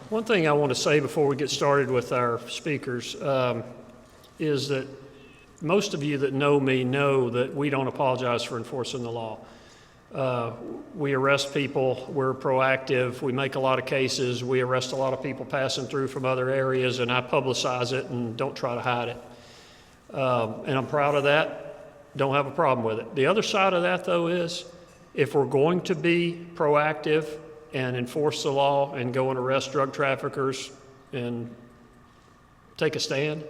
One thing I want to say before we get started with our speakers is that most of you that know me know that we don't apologize for enforcing the law. We arrest people, we're proactive, we make a lot of cases, we arrest a lot of people passing through from other areas, and I publicize it and don't try to hide it. And I'm proud of that, don't have a problem with it. The other side of that, though, is if we're going to be proactive and enforce the law and go and arrest drug traffickers and take a stand,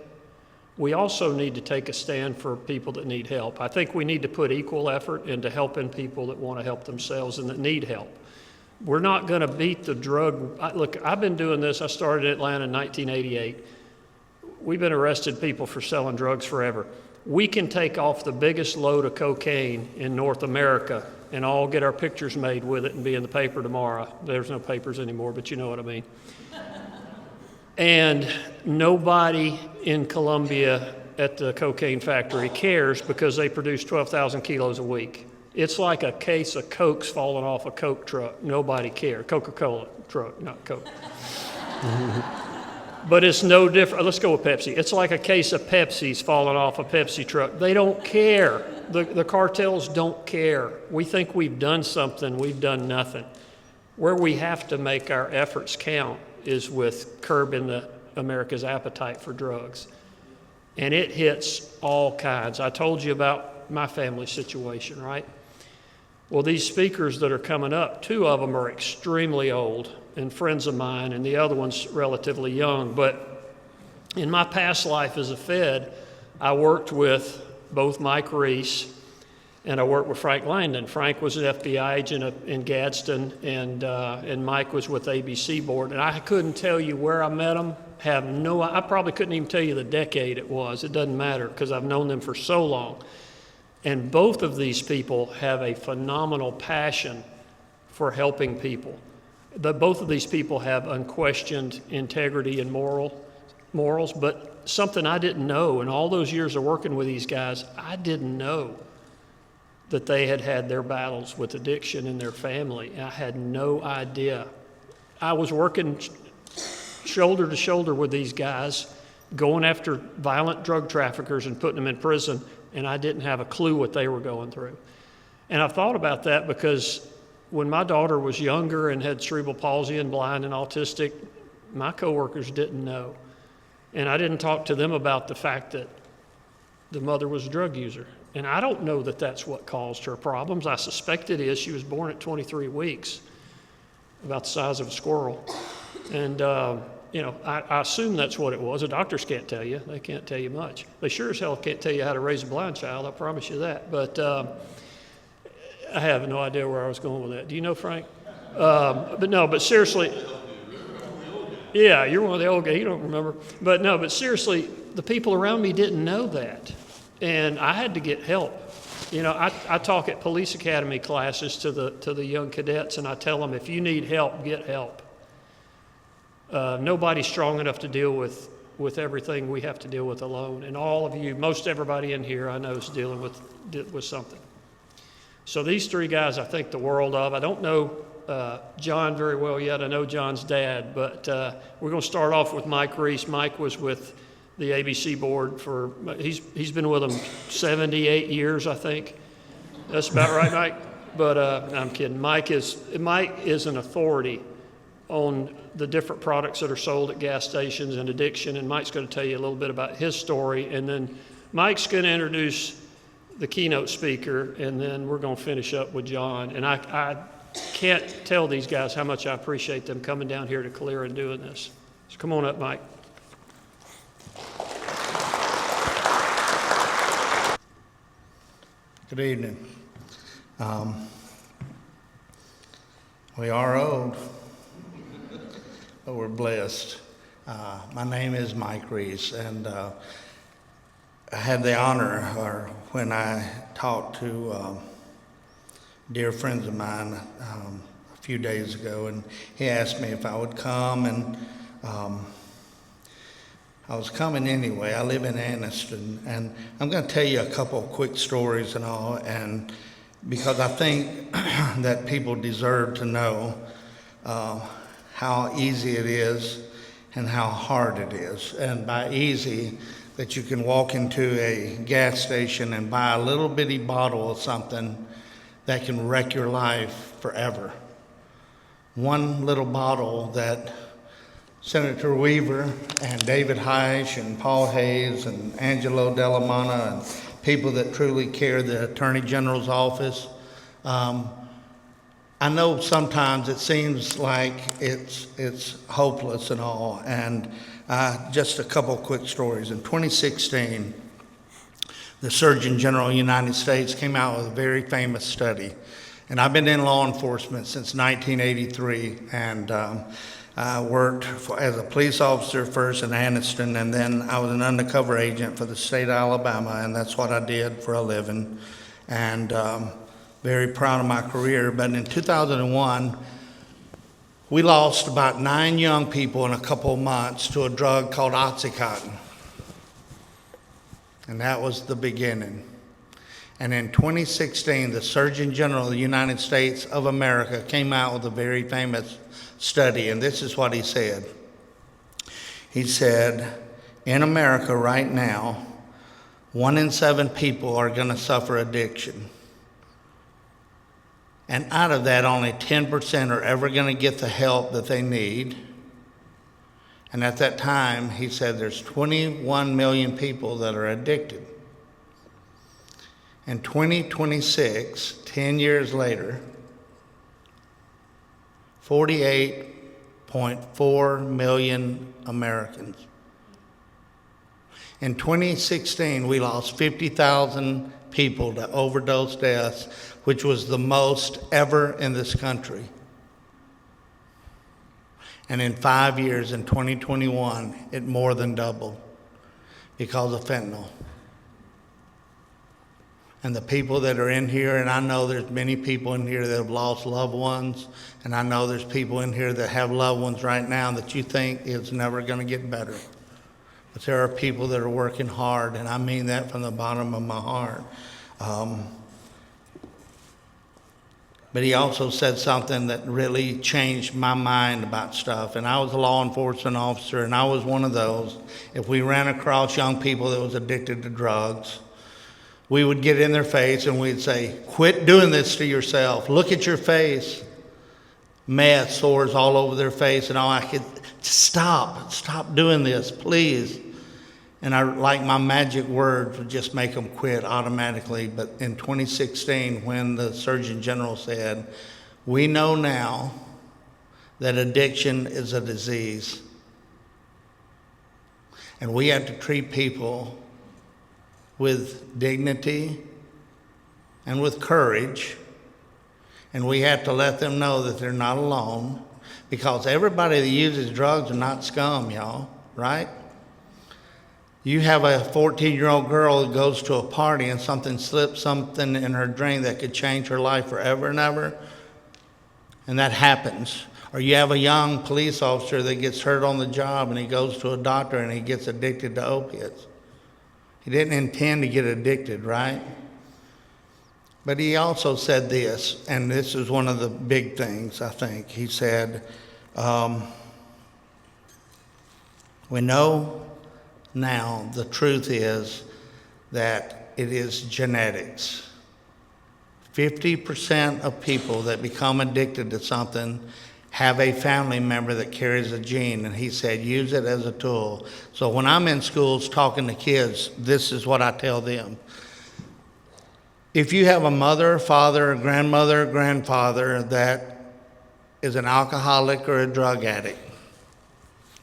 we also need to take a stand for people that need help. I think we need to put equal effort into helping people that want to help themselves and that need help. We're not going to beat the drug. Look, I've been doing this. I started in Atlanta in 1988. We've been arresting people for selling drugs forever. We can take off the biggest load of cocaine in North America and all get our pictures made with it and be in the paper tomorrow. There's no papers anymore, but you know what I mean. And nobody in Colombia at the cocaine factory cares because they produce 12,000 kilos a week. It's like a case of Cokes falling off a Coke truck. Nobody cares. Coca-Cola truck, not Coke. But it's no different. Let's go with Pepsi. It's like a case of Pepsi's falling off a Pepsi truck. They don't care. The cartels don't care. We think we've done something. We've done nothing. Where we have to make our efforts count is with curbing America's appetite for drugs. And it hits all kinds. I told you about my family situation, right? Well, these speakers that are coming up, 2 of them are extremely old and friends of mine, and the other one's relatively young. But in my past life as a Fed, I worked with both Mike Reese and I worked with Frank Langdon. Frank was an FBI agent in Gadsden, and Mike was with ABC Board. And I couldn't tell you where I met them. I probably couldn't even tell you the decade it was. It doesn't matter because I've known them for so long. And both of these people have a phenomenal passion for helping people. Both of these people have unquestioned integrity and morals, but something I didn't know in all those years of working with these guys, I didn't know that they had had their battles with addiction in their family. I had no idea. I was working shoulder to shoulder with these guys, going after violent drug traffickers and putting them in prison, and I didn't have a clue what they were going through. And I've thought about that because when my daughter was younger and had cerebral palsy and blind and autistic, my coworkers didn't know. And I didn't talk to them about the fact that the mother was a drug user. And I don't know that that's what caused her problems. I suspect it is. She was born at 23 weeks, about the size of a squirrel. And, I assume that's what it was. The doctors can't tell you. They can't tell you much. They sure as hell can't tell you how to raise a blind child, I promise you that. But I have no idea where I was going with that. Do you know, Frank? But seriously, yeah, you're one of the old guys. You don't remember. But seriously, the people around me didn't know that. And I had to get help. I talk at police academy classes to the young cadets, and I tell them, if you need help, get help. Nobody's strong enough to deal with everything we have to deal with alone. And all of you, most everybody in here, I know is dealing with something. So these 3 guys I think the world of. I don't know John very well yet. I know John's dad, but we're going to start off with Mike Reese. Mike was with the ABC board he's been with them 78 years, I think. That's about right, Mike? But I'm kidding. Mike is an authority on the different products that are sold at gas stations and addiction, and Mike's going to tell you a little bit about his story, and then Mike's going to introduce the keynote speaker, and then we're going to finish up with John. And I can't tell these guys how much I appreciate them coming down here to Calera and doing this. So come on up, Mike. Good evening. We are old, but we're blessed. My name is Mike Reese, and I had the honor, when I talked to dear friends of mine a few days ago, and he asked me if I would come, and I was coming anyway. I live in Anniston, and I'm going to tell you a couple of quick stories and all, and because I think that people deserve to know how easy it is and how hard it is. And by easy, that you can walk into a gas station and buy a little bitty bottle of something that can wreck your life forever. One little bottle that Senator Weaver and David Heisch and Paul Hayes and Angelo Delamana and people that truly care, the Attorney General's office. I know sometimes it seems like it's hopeless and all, and just a couple quick stories. In 2016, the Surgeon General of the United States came out with a very famous study, and I've been in law enforcement since 1983, and I worked as a police officer first in Anniston, and then I was an undercover agent for the state of Alabama, and that's what I did for a living, and very proud of my career. But in 2001, we lost about 9 young people in a couple of months to a drug called Oxycontin, and that was the beginning. And in 2016, the Surgeon General of the United States of America came out with a very famous study, and this is what he said. He said, in America right now, 1 in 7 people are going to suffer addiction. And out of that, only 10% are ever going to get the help that they need. And at that time, he said there's 21 million people that are addicted. In 2026, 10 years later, 48.4 million Americans. In 2016, we lost 50,000 people to overdose deaths, which was the most ever in this country. And in 5 years, in 2021, it more than doubled because of fentanyl. And the people that are in here, and I know there's many people in here that have lost loved ones, and I know there's people in here that have loved ones right now that you think it's never going to get better. But there are people that are working hard, and I mean that from the bottom of my heart. But he also said something that really changed my mind about stuff. And I was a law enforcement officer, and I was one of those. If we ran across young people that was addicted to drugs, we would get in their face and we'd say, quit doing this to yourself. Look at your face. Meth, sores all over their face, and all. I could, stop doing this, please. And like my magic words would just make them quit automatically. But in 2016, when the Surgeon General said, we know now that addiction is a disease, and we have to treat people with dignity and with courage, and we have to let them know that they're not alone, because everybody that uses drugs are not scum, y'all, right? You have a 14-year-old girl that goes to a party and slips something in her drink that could change her life forever and ever, and that happens. Or you have a young police officer that gets hurt on the job and he goes to a doctor and he gets addicted to opiates. He didn't intend to get addicted, right? But he also said this, and this is one of the big things, I think. He said, we know now the truth is that it is genetics. 50% of people that become addicted to something have a family member that carries a gene, and he said use it as a tool. So when I'm in schools talking to kids, this is what I tell them. If you have a mother, father, grandmother, grandfather that is an alcoholic or a drug addict,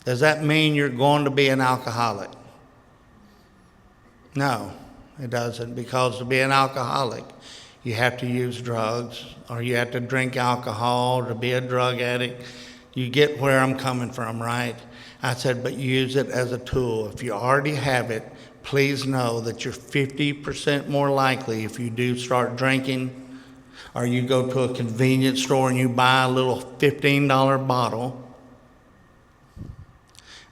does that mean you're going to be an alcoholic? No, it doesn't, because to be an alcoholic, you have to use drugs, or you have to drink alcohol to be a drug addict. You get where I'm coming from, right? I said, but use it as a tool. If you already have it, please know that you're 50% more likely if you do start drinking, or you go to a convenience store and you buy a little $15 bottle,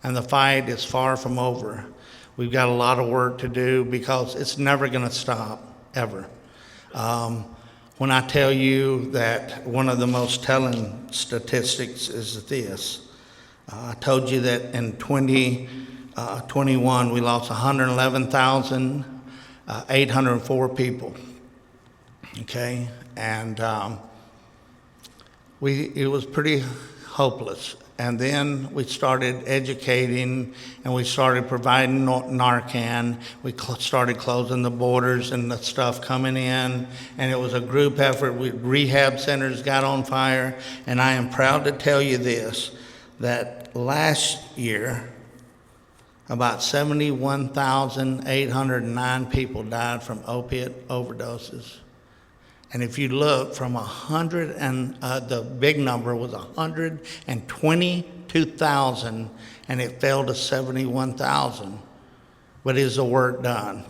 and the fight is far from over. We've got a lot of work to do because it's never going to stop, ever. when I tell you that one of the most telling statistics is this. I told you that in 2021 we lost 111,804 people. Okay, and it was pretty hopeless. And then we started educating, and we started providing Narcan. We started closing the borders and the stuff coming in, and it was a group effort. Rehab centers got on fire, and I am proud to tell you this, that last year, about 71,809 people died from opiate overdoses. And if you look from 100, and the big number was 122,000, and it fell to 71,000. But is the work done?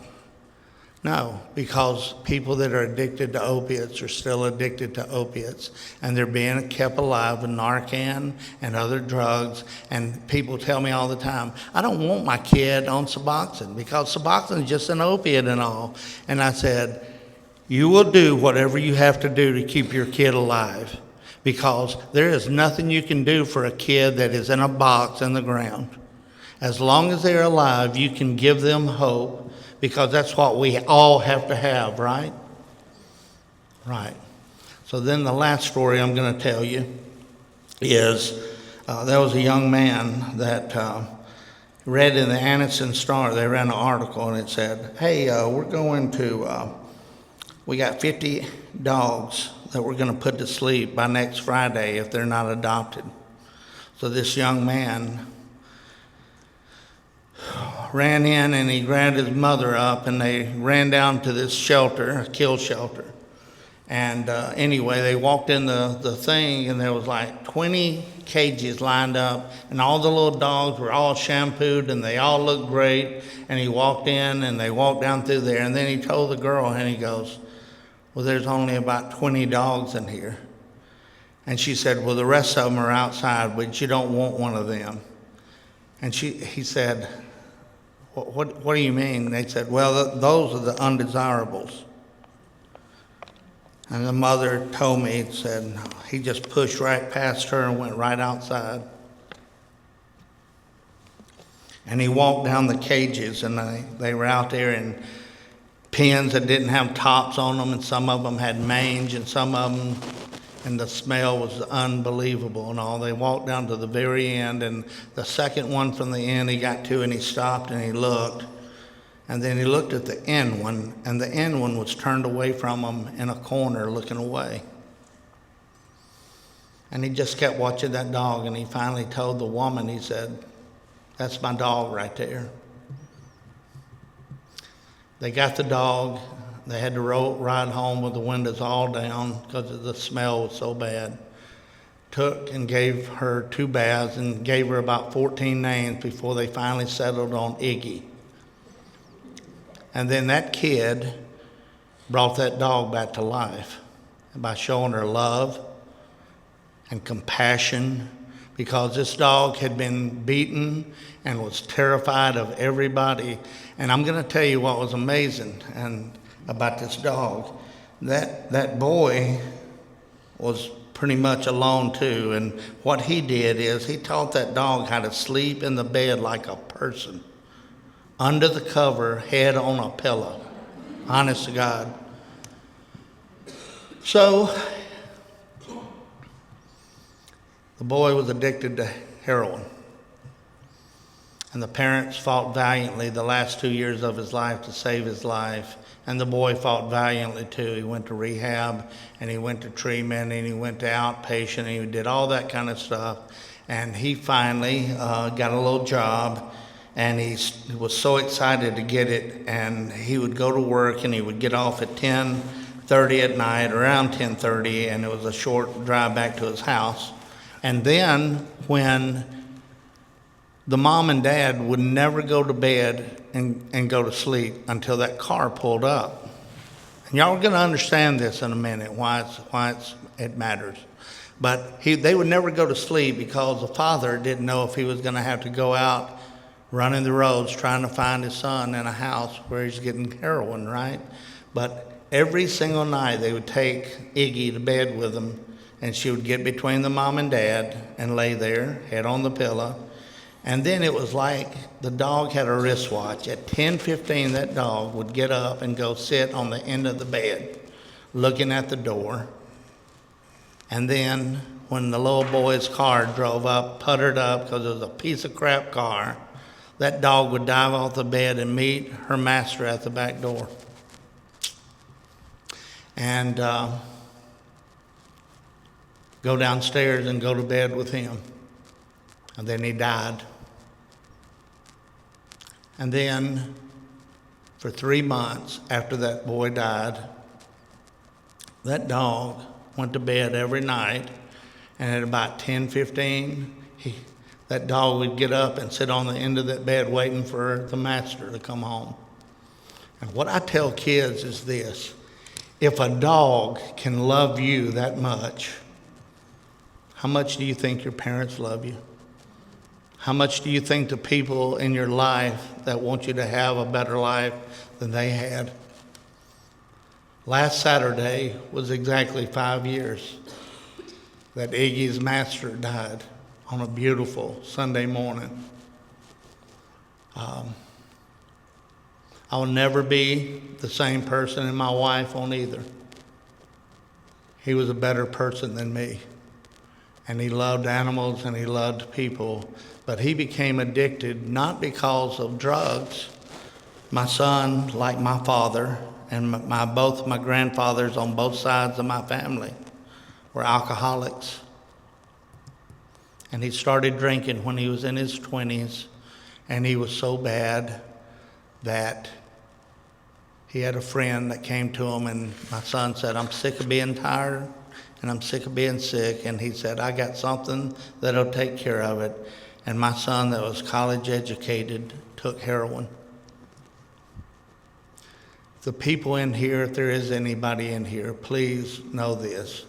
No, because people that are addicted to opiates are still addicted to opiates, and they're being kept alive with Narcan and other drugs. And people tell me all the time, I don't want my kid on Suboxone because Suboxone is just an opiate and all. And I said, you will do whatever you have to do to keep your kid alive, because there is nothing you can do for a kid that is in a box in the ground. As long as they're alive, you can give them hope, because that's what we all have to have, right? Right. So then the last story I'm going to tell you is there was a young man that read in the Anniston Star. They ran an article, and it said, hey, we're going to... we got 50 dogs that we're going to put to sleep by next Friday if they're not adopted. So this young man ran in, and he grabbed his mother up, and they ran down to this shelter, a kill shelter. And anyway, they walked in the thing, and there was like 20 cages lined up, and all the little dogs were all shampooed, and they all looked great. And he walked in, and they walked down through there, and then he told the girl, and he goes, well, there's only about 20 dogs in here. And she said, well, the rest of them are outside, but you don't want one of them. And he said, what do you mean? They said, well, those are the undesirables. And the mother told me, said, he just pushed right past her and went right outside. And he walked down the cages, and they were out there in pens that didn't have tops on them, and some of them had mange, and some of them, and the smell was unbelievable and all. They walked down to the very end, and the second one from the end he got to, and he stopped and he looked. And then he looked at the end one, and the end one was turned away from him in a corner looking away. And he just kept watching that dog, and he finally told the woman, he said, that's my dog right there. They got the dog. They had to ride home with the windows all down because the smell was so bad. Took and gave her 2 baths and gave her about 14 names before they finally settled on Iggy. And then that kid brought that dog back to life by showing her love and compassion, because this dog had been beaten and was terrified of everybody. And I'm going to tell you what was amazing about this dog. That boy was pretty much alone too, and what he did is he taught that dog how to sleep in the bed like a person, under the cover, head on a pillow. Honest to God. So the boy was addicted to heroin, and the parents fought valiantly the last 2 years of his life to save his life. And the boy fought valiantly too. He went to rehab, and he went to treatment, and he went to outpatient, and he did all that kind of stuff. And he finally got a little job, and he was so excited to get it. And he would go to work, and he would get off at 10:30 at night, around 10:30, and it was a short drive back to his house. And then when the mom and dad would never go to bed and go to sleep until that car pulled up. And y'all are going to understand this in a minute, why it matters. But they would never go to sleep because the father didn't know if he was going to have to go out running the roads trying to find his son in a house where he's getting heroin, right? But every single night they would take Iggy to bed with them, and she would get between the mom and dad and lay there, head on the pillow. And then it was like the dog had a wristwatch. At 10:15, that dog would get up and go sit on the end of the bed, looking at the door. And then when the little boy's car drove up, puttered up because it was a piece of crap car, that dog would dive off the bed and meet her master at the back door. And go downstairs and go to bed with him. And then he died. And then for 3 months after that boy died, that dog went to bed every night, and at about 10:15, that dog would get up and sit on the end of that bed waiting for the master to come home. And what I tell kids is this: if a dog can love you that much, how much do you think your parents love you? How much do you think the people in your life that want you to have a better life than they had? Last Saturday was exactly 5 years that Iggy's master died on a beautiful Sunday morning. I will never be the same person, and my wife won't either. He was a better person than me, and he loved animals and he loved people, but he became addicted not because of drugs. My son, like my father, and both my grandfathers on both sides of my family were alcoholics. And he started drinking when he was in his 20s, and he was so bad that he had a friend that came to him, and my son said, "I'm sick of being tired, and I'm sick of being sick." And he said, "I got something that'll take care of it." And my son, that was college educated, took heroin. The people in here, if there is anybody in here, please know this.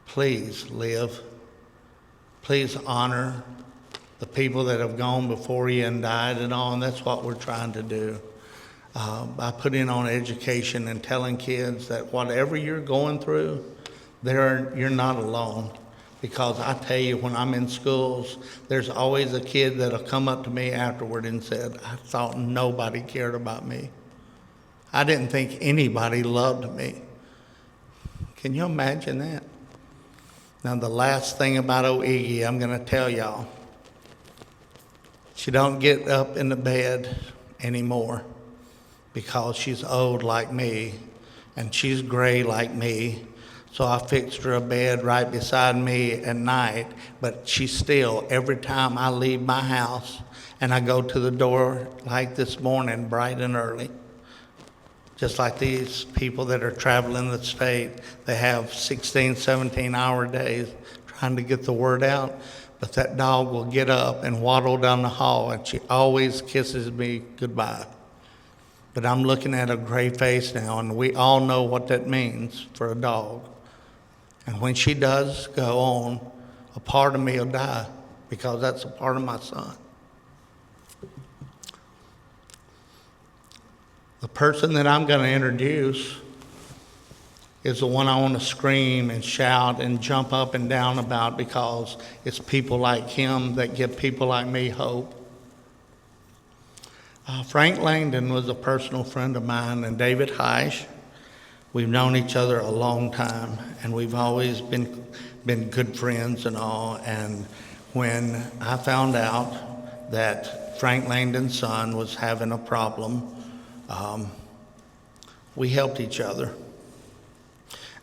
Please live. Please honor the people that have gone before you and died and all, and that's what we're trying to do. By putting on education and telling kids that whatever you're going through, you're not alone. Because I tell you, when I'm in schools, there's always a kid that'll come up to me afterward and said, "I thought nobody cared about me. I didn't think anybody loved me." Can you imagine that? Now, the last thing about old Iggy, I'm going to tell y'all. She don't get up in the bed anymore because she's old like me, and she's gray like me. So I fixed her a bed right beside me at night, but she still, every time I leave my house and I go to the door like this morning, bright and early, just like these people that are traveling the state, they have 16, 17-hour days trying to get the word out, but that dog will get up and waddle down the hall, and she always kisses me goodbye. But I'm looking at a gray face now, and we all know what that means for a dog. And when she does go on, a part of me will die because that's a part of my son. The person that I'm going to introduce is the one I want to scream and shout and jump up and down about, because it's people like him that give people like me hope. Frank Langdon was a personal friend of mine, and David Heish. We've known each other a long time, and we've always been good friends and all. And when I found out that Frank Langdon's son was having a problem, we helped each other.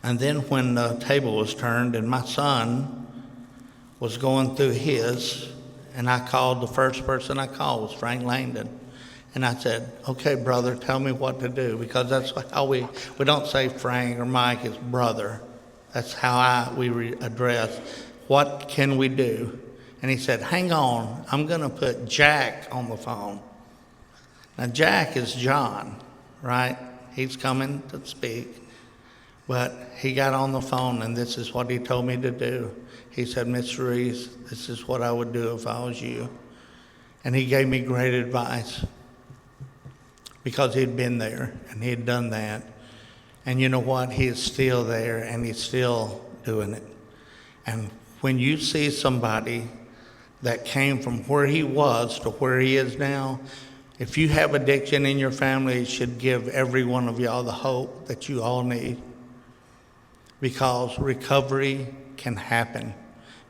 And then when the table was turned and my son was going through his, and I called, the first person I called was Frank Langdon. And I said, "Okay, brother, tell me what to do," because that's how we don't say Frank or Mike, it's brother. That's how we address, what can we do? And he said, "Hang on, I'm going to put Jack on the phone." Now, Jack is John, right? He's coming to speak. But he got on the phone, and this is what he told me to do. He said, "Mr. Reese, this is what I would do if I was you." And he gave me great advice, because he'd been there and he'd done that. And you know what? He is still there, and he's still doing it. And when you see somebody that came from where he was to where he is now, if you have addiction in your family, it should give every one of y'all the hope that you all need. Because recovery can happen.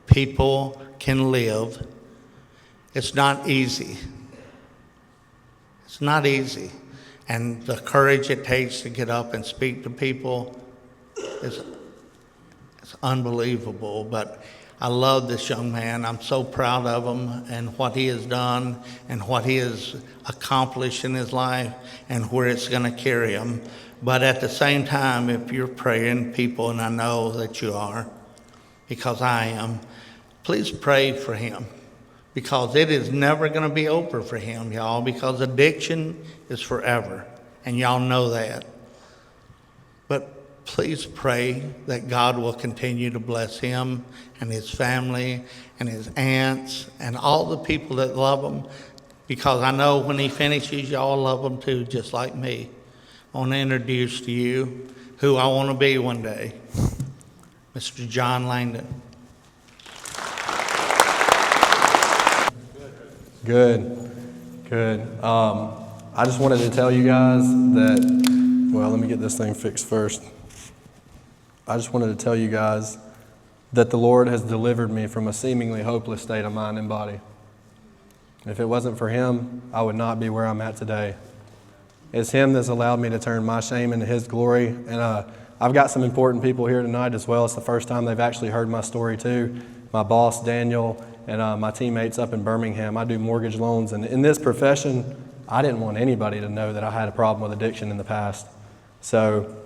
People can live. It's not easy. It's not easy. And the courage it takes to get up and speak to people is unbelievable. But I love this young man. I'm so proud of him and what he has done and what he has accomplished in his life and where it's going to carry him. But at the same time, if you're praying, people, and I know that you are, because I am, please pray for him. Because it is never going to be over for him, y'all, because addiction is forever, and y'all know that. But please pray that God will continue to bless him and his family and his aunts and all the people that love him, because I know when he finishes, y'all love him too, just like me. I want to introduce to you who I want to be one day, Mr. John Langdon. Good. I just wanted to tell you guys that, well, let me get this thing fixed first. I just wanted to tell you guys that the Lord has delivered me from a seemingly hopeless state of mind and body. If it wasn't for Him, I would not be where I'm at today. It's Him that's allowed me to turn my shame into His glory. And I've got some important people here tonight as well. It's the first time they've actually heard my story too. My boss, Daniel, and my teammates up in Birmingham. I do mortgage loans, and in this profession, I didn't want anybody to know that I had a problem with addiction in the past. So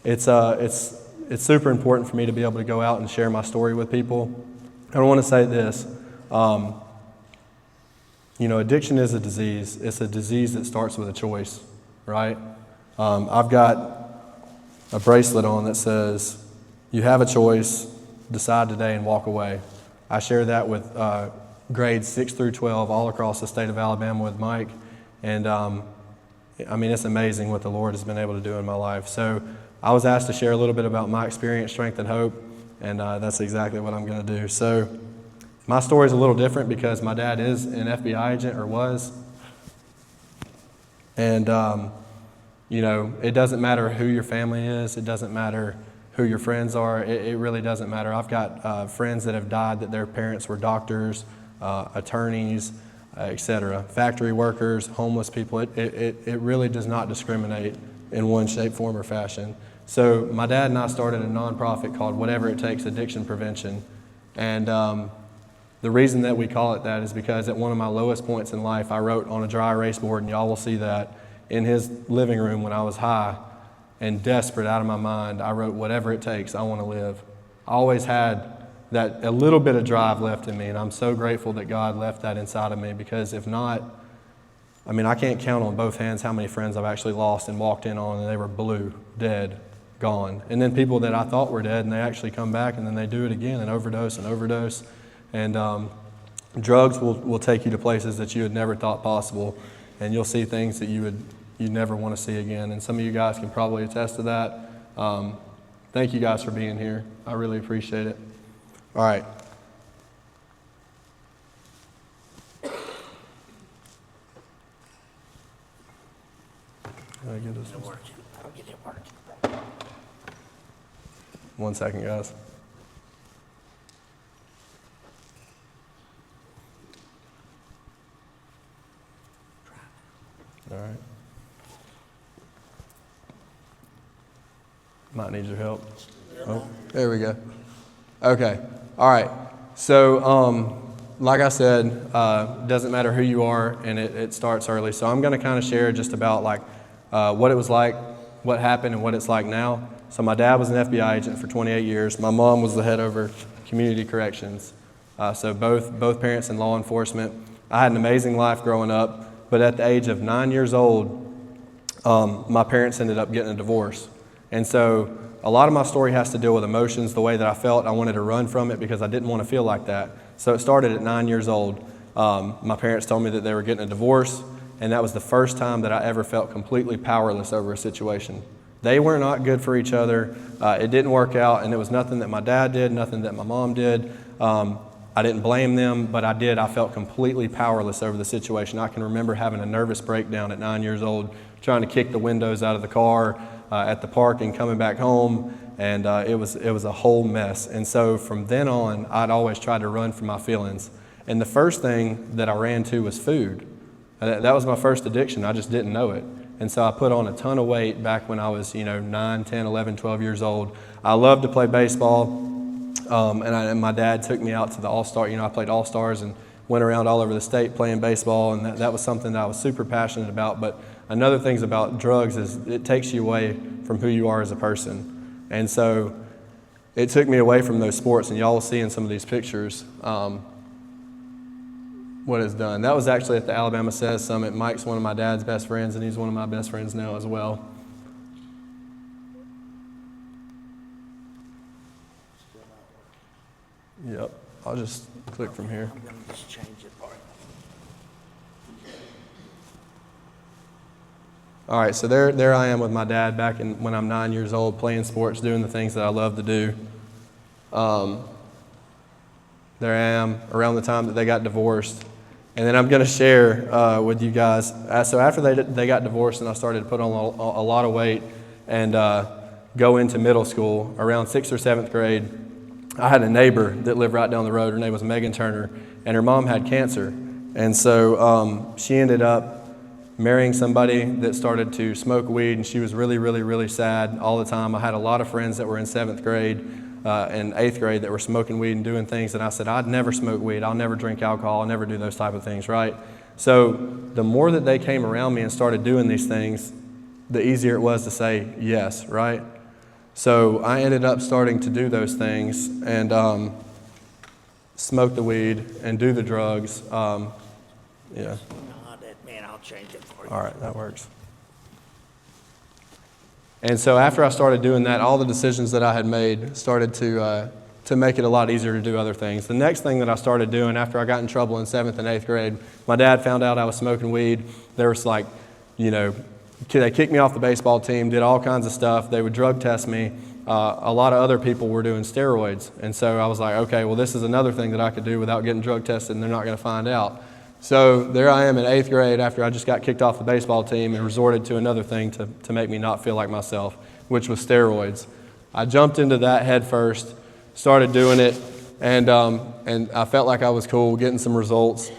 it's super important for me to be able to go out and share my story with people. I want to say this, addiction is a disease. It's a disease that starts with a choice, right? I've got a bracelet on that says, you have a choice, decide today and walk away. I share that with grades 6 through 12 all across the state of Alabama with Mike. And it's amazing what the Lord has been able to do in my life. So I was asked to share a little bit about my experience, strength, and hope, and that's exactly what I'm going to do. So my story is a little different because my dad is an FBI agent, or was. And, it doesn't matter who your family is. It doesn't matter who your friends are. It really doesn't matter. I've got friends that have died that their parents were doctors, attorneys, etc., factory workers, homeless people. It really does not discriminate in one shape, form, or fashion. So my dad and I started a nonprofit called Whatever It Takes Addiction Prevention. And the reason that we call it that is because at one of my lowest points in life, I wrote on a dry erase board, and y'all will see that, in his living room when I was high and desperate out of my mind, I wrote, whatever it takes, I want to live. I always had that a little bit of drive left in me, and I'm so grateful that God left that inside of me, because if not, I can't count on both hands how many friends I've actually lost and walked in on, and they were blue, dead, gone. And then people that I thought were dead, and they actually come back, and then they do it again and overdose. And drugs will take you to places that you had never thought possible, and you'll see things that you never want to see again. And some of you guys can probably attest to that. Thank you guys for being here. I really appreciate it. All right. Can I get this? I'll get it working. 1 second, guys. All right. Might need your help. Oh, there we go. Okay. All right. So, like I said, doesn't matter who you are, and it starts early. So I'm going to kind of share just about what it was like, what happened, and what it's like now. So my dad was an FBI agent for 28 years. My mom was the head over community corrections. So both parents in law enforcement. I had an amazing life growing up, but at the age of 9 years old, my parents ended up getting a divorce. And so a lot of my story has to deal with emotions, the way that I felt. I wanted to run from it because I didn't want to feel like that. So it started at 9 years old. My parents told me that they were getting a divorce, and that was the first time that I ever felt completely powerless over a situation. They were not good for each other. It didn't work out, and it was nothing that my dad did, nothing that my mom did. I didn't blame them, but I felt completely powerless over the situation. I can remember having a nervous breakdown at 9 years old, trying to kick the windows out of the car at the park and coming back home, and it was a whole mess. And so from then on, I'd always tried to run from my feelings. And the first thing that I ran to was food. That was my first addiction. I just didn't know it. And so I put on a ton of weight back when I was, 9, 10, 11, 12 years old. I loved to play baseball, and my dad took me out to the All-Star. I played All-Stars and went around all over the state playing baseball, and that was something that I was super passionate about. But another thing about drugs is it takes you away from who you are as a person. And so it took me away from those sports, and y'all will see in some of these pictures what it's done. That was actually at the Alabama Says Summit. Mike's one of my dad's best friends, and he's one of my best friends now as well. Yep, I'll just click from here. I'm going to just change it for you. All right, so there I am with my dad back when I'm 9 years old, playing sports, doing the things that I love to do. There I am around the time that they got divorced. And then I'm going to share with you guys. So after they got divorced and I started to put on a lot of weight and go into middle school, around 6th or 7th grade, I had a neighbor that lived right down the road. Her name was Megan Turner, and her mom had cancer. And so she ended up marrying somebody that started to smoke weed, and she was really, really, really sad all the time. I had a lot of friends that were in 7th grade and 8th grade that were smoking weed and doing things, and I said, I'd never smoke weed, I'll never drink alcohol, I'll never do those type of things, right? So the more that they came around me and started doing these things, the easier it was to say yes, right? So I ended up starting to do those things and smoke the weed and do the drugs. Yeah. Man, I'll change it for you. All right, that works. And so after I started doing that, all the decisions that I had made started to make it a lot easier to do other things. The next thing that I started doing after I got in trouble in 7th and 8th grade, my dad found out I was smoking weed. There was they kicked me off the baseball team, did all kinds of stuff. They would drug test me. A lot of other people were doing steroids. And so I was like, okay, well, this is another thing that I could do without getting drug tested, and they're not going to find out. So there I am in 8th grade after I just got kicked off the baseball team and resorted to another thing to make me not feel like myself, which was steroids. I jumped into that head first, started doing it, and I felt like I was cool, getting some results.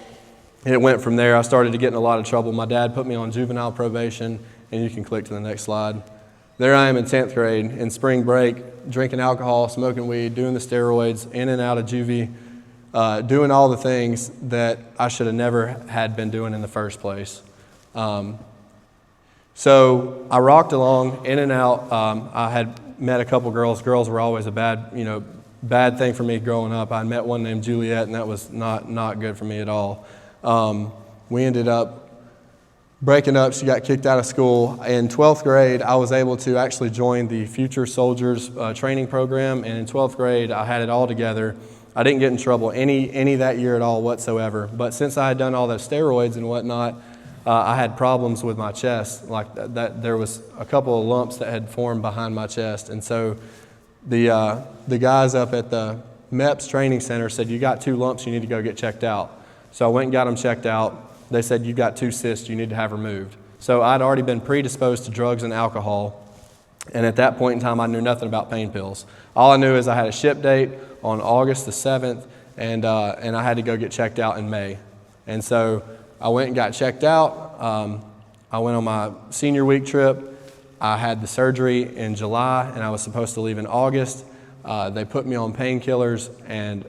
And it went from there. I started to get in a lot of trouble. My dad put me on juvenile probation, and you can click to the next slide. There I am in 10th grade, in spring break, drinking alcohol, smoking weed, doing the steroids, in and out of juvie, doing all the things that I should have never had been doing in the first place. So I rocked along, in and out. I had met a couple girls. Girls were always a bad thing for me growing up. I met one named Juliet, and that was not good for me at all. We ended up breaking up. She got kicked out of school. In 12th grade, I was able to actually join the Future Soldiers training program, and in 12th grade, I had it all together. I didn't get in trouble any that year at all whatsoever. But since I had done all those steroids and whatnot, I had problems with my chest. Like that, there was a couple of lumps that had formed behind my chest, and so the guys up at the MEPS training center said, "You got 2 lumps. You need to go get checked out." So I went and got them checked out. They said, "You've got 2 cysts you need to have removed." So I'd already been predisposed to drugs and alcohol, and at that point in time, I knew nothing about pain pills. All I knew is I had a ship date on August the 7th, and I had to go get checked out in May. And so I went and got checked out. I went on my senior week trip. I had the surgery in July, and I was supposed to leave in August. They put me on painkillers, and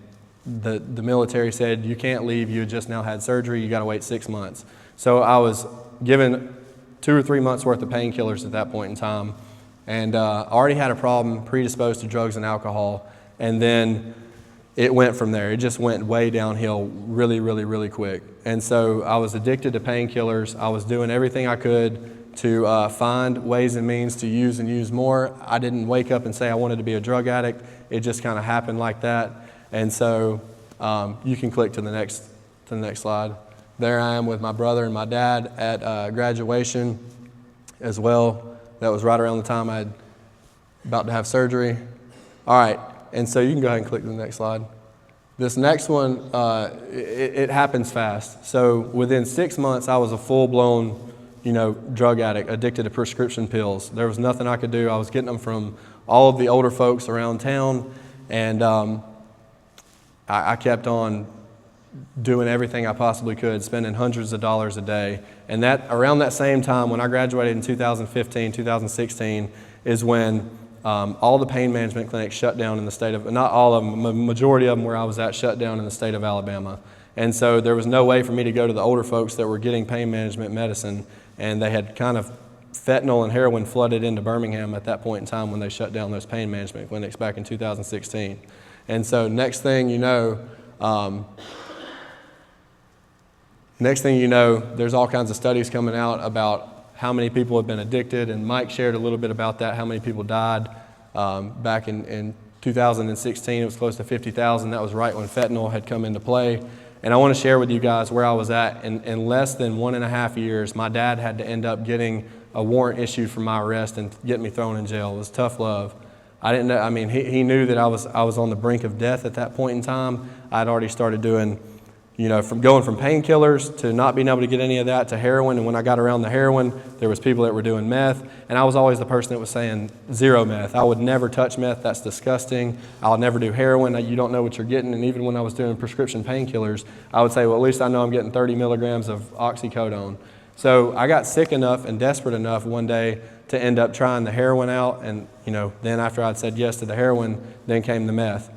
the military said, "You can't leave, you just now had surgery, you got to wait 6 months." So I was given 2 or 3 months worth of painkillers at that point in time, and I already had a problem, predisposed to drugs and alcohol, and then it went from there. It just went way downhill really, really, really quick. And so I was addicted to painkillers. I was doing everything I could to find ways and means to use and use more. I didn't wake up and say I wanted to be a drug addict. It just kind of happened like that. And so you can click to the next slide. There I am with my brother and my dad at graduation as well. That was right around the time I had about to have surgery. All right, and so you can go ahead and click the next slide. This next one, it happens fast. So within 6 months, I was a full-blown, drug addict, addicted to prescription pills. There was nothing I could do. I was getting them from all of the older folks around town, and I kept on doing everything I possibly could, spending hundreds of dollars a day. And that around that same time, when I graduated in 2015, 2016, is when all the pain management clinics shut down in the state of, not all of them, a majority of them where I was at shut down in the state of Alabama. And so there was no way for me to go to the older folks that were getting pain management medicine, and they had kind of fentanyl and heroin flooded into Birmingham at that point in time when they shut down those pain management clinics back in 2016. And so next thing you know, there's all kinds of studies coming out about how many people have been addicted, and Mike shared a little bit about that, how many people died. Back in 2016, it was close to 50,000. That was right when fentanyl had come into play. And I want to share with you guys where I was at. In less than 1.5 years, my dad had to end up getting a warrant issued for my arrest and getting me thrown in jail. It was tough love. I didn't know, I mean, he knew that I was on the brink of death at that point in time. I'd already started doing, from going from painkillers to not being able to get any of that to heroin. And when I got around the heroin, there was people that were doing meth. And I was always the person that was saying zero meth. I would never touch meth. That's disgusting. I'll never do heroin. You don't know what you're getting. And even when I was doing prescription painkillers, I would say, well, at least I know I'm getting 30 milligrams of oxycodone. So I got sick enough and desperate enough one day to end up trying the heroin out. And, then after I'd said yes to the heroin, then came the meth.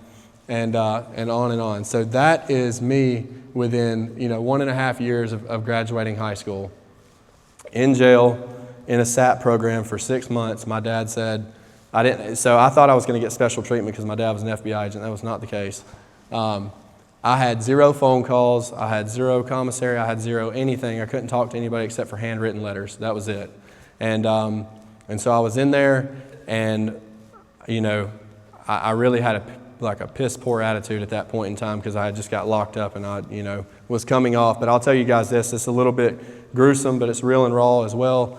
And on and on. So that is me within 1.5 years of graduating high school. In jail, in a SAT program for 6 months. My dad said, so I thought I was going to get special treatment because my dad was an FBI agent. That was not the case. I had 0 phone calls. I had 0 commissary. I had 0 anything. I couldn't talk to anybody except for handwritten letters. That was it. And so I was in there, and, I really had a piss poor attitude at that point in time because I had just got locked up and I, was coming off. But I'll tell you guys this, it's a little bit gruesome, but it's real and raw as well.